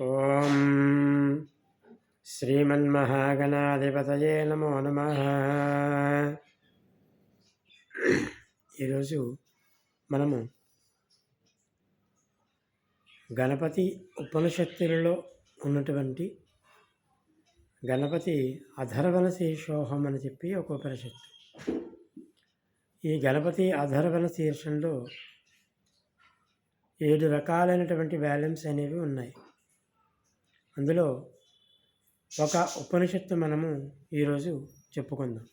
ఓం శ్రీమన్మహాగణాధిపతయే నమో నమః. ఈరోజు మనము గణపతి ఉపనిషత్తులలో ఉన్నటువంటి గణపతి అధర్వణ శీర్షోహం అని చెప్పి ఒక ఉపనిషత్తు. ఈ గణపతి అధర్వణ శీర్షంలో 7 రకాలైనటువంటి వాల్యూమ్స్ అనేవి ఉన్నాయి. అందులో ఒక ఉపనిషత్తు మనము ఈరోజు చెప్పుకుందాం.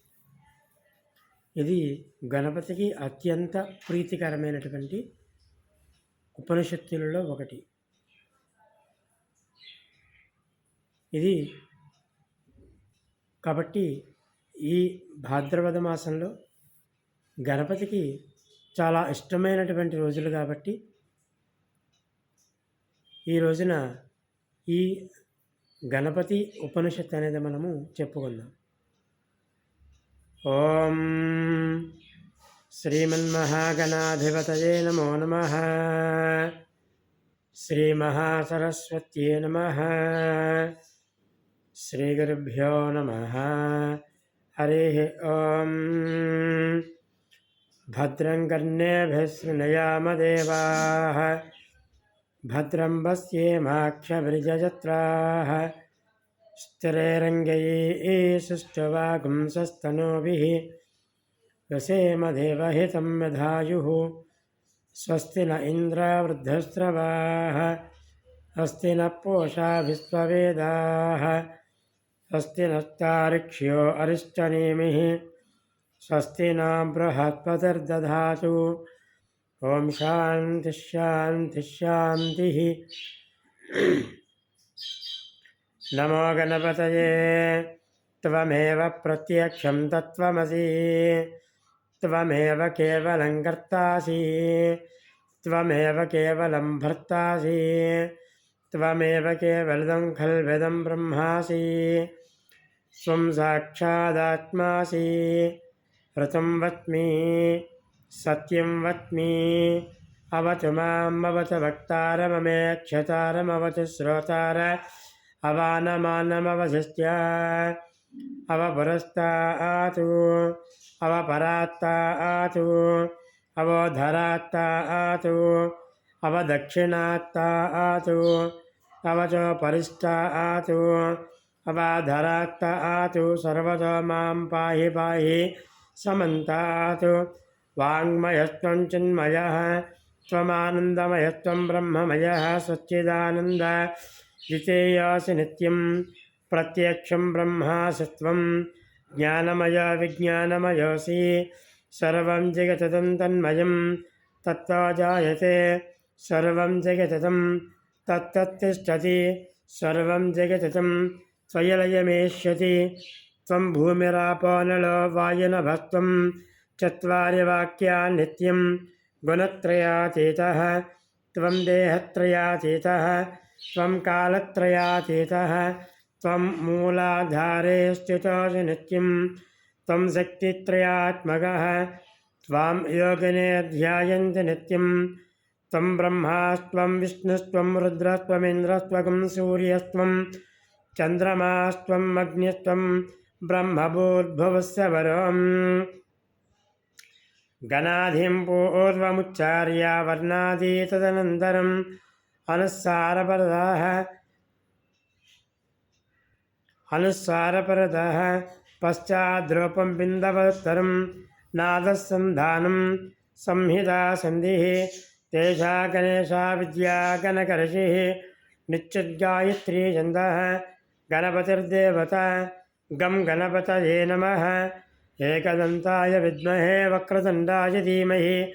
ఇది గణపతికి అత్యంత ప్రీతికరమైనటువంటి ఉపనిషత్తులలో ఒకటి. ఇది కాబట్టి ఈ భాద్రపద మాసంలో గణపతికి చాలా ఇష్టమైనటువంటి రోజులు కాబట్టి ఈ రోజున ఈ గణపతి ఉపనిషత్తు అనేది మనము చెప్పుకుందాం. ఓం శ్రీమన్మహాగణాధిపతయే నమో నమః. శ్రీమహాసరస్వత్యే నమః. శ్రీగురుభ్యో నమః. హరి ఓం. భద్రం కర్ణేభిః శృణుయామ దేవాః. భద్రం పశ్యేమాక్షభిర్యజత్రాః. స్థిరైరంగైః వసేమ దేవహితం యధాయుః. స్వస్తి న ఇంద్రో వృద్ధశ్రవాः. స్వస్తి న పూషా విశ్వవేదాः. స్వస్తి నస్తార్క్ష్యో అరిష్టనేమిః. స్వస్తి న బృహస్పతిర్దధాతు. ఓం శాంతి శాంతి శాంతి. నమో గణపతయే. త్వమేవ ప్రత్యక్షం తత్వమసి. త్వమేవ కేవలం కర్తాసి. త్వమేవ కేవలం భర్తాసి. త్వమేవ కేవలం ఖల్విదం బ్రహ్మాసి. త్వం సాక్షాదాత్మాసి. ఋతం వత్మి సత్యం వత్మి. అవతు మాం అవతు వక్తారమమేక్షతారమవతు శ్రోతార. అవానమానమవశిష్ట్య అవపురస్తాతు. అవపరాత్తాతు. అవోధరాత్తాతు. అవదక్షిణాత్తాతు. అవచోపరిష్టాతు. అవాధరాత్తాతు. సర్వతో మాం పాహి పాహి సమంతాతు. వాङ्मयस्त्वं चिन्मयः. त्वमानन्दमयस्त्वं ब्रह्ममयः. सच्चिदानन्द द्वितीयोऽसि नित्यं. प्रत्यक्षं ब्रह्मासि त्वं. ज्ञानमय विज्ञानमयोऽसि. सर्वं जगतं तन्मयं तत्तो जायते. सर्वं जगतं तत्तत्तिष्ठति. सर्वं जगतं त्वयलयमेष्यति. त्वं भूमिरापो नलो वायुनभस्त्वं. चत्वारि वाक्यानि नित्यं गुणत्रयातीतः. त्वं देहत्रयातीतः. त्वं कालत्रयातीतः. त्वं मूलाधारे स्थितोऽसि नित्यं. त्वं शक्तित्रयात्मकः. त्वां योगिने ध्यायन्ति नित्यं. त्वं ब्रह्मास्त्वं विष्णुस्त्वं रुद्रस्त्वमिन्द्रस्त्वं सूर्यस्त्वं चन्द्रमास्त्वम् अग्निस्त्वं ब्रह्मभूर्भुवस्य वरम्. गणाधिं पूर्वमुच्चार्य वर्णादि तदनन्तरम् अनुस्वारपरतः पश्चाद्रूपं बिन्दवोत्तरं नादसन्धानं संहिता सन्धिः. तेषा गणेशा विद्या गणकर्षिः. निश्चिद्गायत्री छन्दः. गणपतिर्देवता. गं गणपतये नमः. एकदन्ताय विद्महे वक्रतुण्डाय धीमहि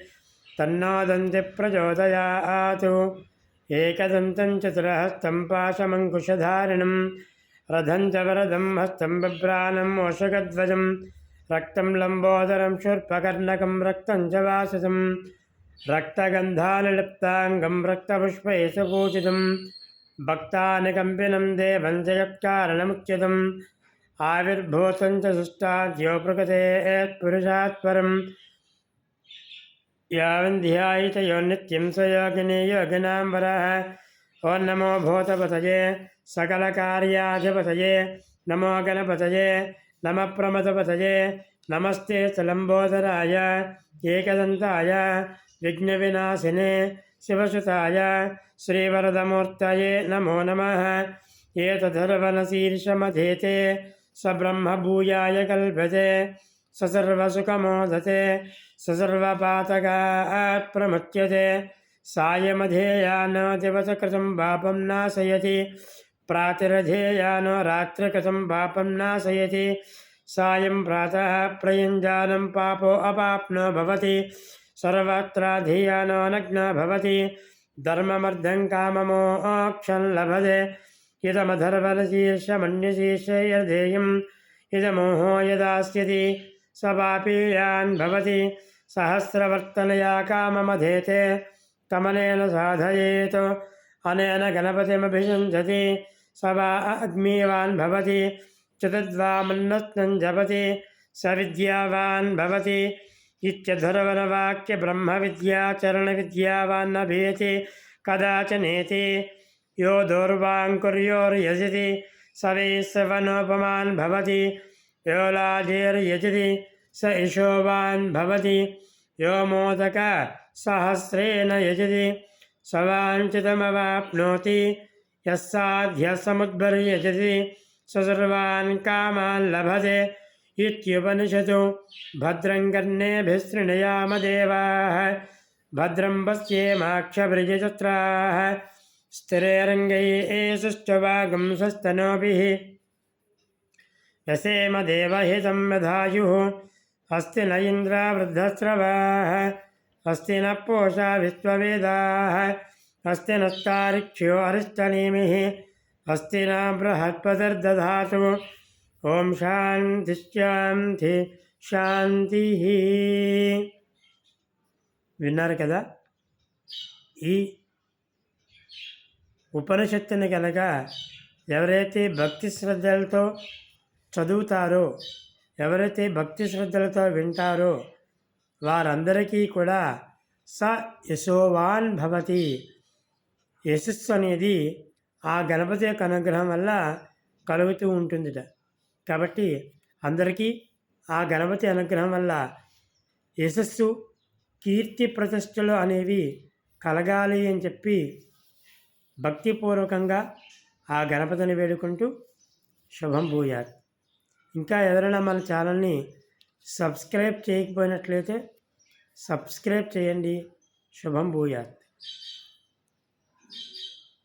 तन्नो दन्तिः प्रचोदयात्. एकदन्तं चतुरहस्तं पाशमङ्कुशधारिणं रथं च वरदं हस्तं बिभ्राणं मूषकध्वजं रक्तं लम्बोदरं शूर्पकर्णकं रक्तं च वाससं रक्तगन्धानुलिप्ताङ्गं रक्तपुष्पैः सुपूजितं भक्तानुकम्पिनं देवं च यत्कारणमुच्यतम्. आविर्भूतं च सुष्टाद्यो प्रकृतेः पुरुषात् परं. यावन्ध्यायित यो नित्यं स योगिने योगिनां वरः. ఓం నమో భూతపతయే సకలకార్యాధిపతయే నమో గణపతయే నమ ప్రమదపతయే నమస్తే లంబోదరాయ ఏకదంతాయ విఘ్నవినాశినే శివసుతాయ శ్రీవరదమూర్తయే నమో నమః ఏతధర్వణశీర్షమధేతే స బ్రహ్మభూయాయ కల్పతే స సర్వసుఖమోదతే స సర్వపాతకాత్ ప్రముచ్యతే సాయమధేయానో దివసకృతం పాపం నాశయతి ప్రాతిరధేయానో రాత్రికృతం పాపం నాశయతి సాయం ప్రాతః ప్రయుంజానం పాపో అపాప్నో భవతి సర్వత్రాధీయానో నగ్నో భవతి ధర్మమర్థం కామమోక్షం లభతే ఇదమధర్వణశీర్షమన్యశీర్షయర్ధేయం ఇదమోహో యదాస్యతి స పాపీయాన్ భవతి సహస్రవర్తనయా కామమధేతే కమలేన సాధయేత్ అనేన గణపతిమభిషంచతి స వా అగ్నివాన్ భవతి చతుర్ద్వామన్నస్నం జపతి స విద్యావాన్ భవతి ఇత్యధర్వణవాక్య బ్రహ్మ విద్యాచరణ విద్యావాన్నభేతి కదాచనేతి యో దౌర్వాంకుర్యోర్యజతి స వైశ్రవణోపమాన్ భవతి యో లాజేర్యజతి స ఇషోవాన్ భవతి యో మోదక సహస్రేణ యజతి స వాంఛితమవాప్నోతి యస్సాధ్యసముద్భర్యజతి స సర్వాన్ కామాన్ లభతే ఇత్యుపనిషతు భద్రం కర్ణేభిశృణుయామ దేవాః భద్రం పశ్యేమాక్షభిర్యజత్రాः స్థిరైరంగైః స్వస్తనోభిः యసేమ దేవహితం యధాయుः అస్తి న ఇంద్ర వృద్ధశ్రవాः అస్తి న పూషా విశ్వవేదాः అస్తి నస్తారిక్ష్యో అరిష్టనేమిः అస్తి న బృహస్పతిర్దధాతు ఓం శాంతి శాంతి శాంతి. విన్నారు కదా, ఈ ఉపనిషత్తుని కనుక ఎవరైతే భక్తి శ్రద్ధలతో చదువుతారో, ఎవరైతే భక్తి శ్రద్ధలతో వింటారో వారందరికీ కూడా స యశోవాన్ భవతి, యశస్సు అనేది ఆ గణపతి యొక్క అనుగ్రహం వల్ల కలుగుతూ ఉంటుందిట. కాబట్టి అందరికీ ఆ గణపతి అనుగ్రహం వల్ల యశస్సు, కీర్తి ప్రతిష్టలు అనేవి కలగాలి అని చెప్పి భక్తిపూర్వకంగా ఆ గణపతిని వేడుకుంటూ శుభం భూయాత్. ఇంకా ఎవరైనా మన ఛానల్ని సబ్స్క్రైబ్ చేయకపోయినట్లయితే సబ్స్క్రైబ్ చేయండి. శుభం భూయాత్.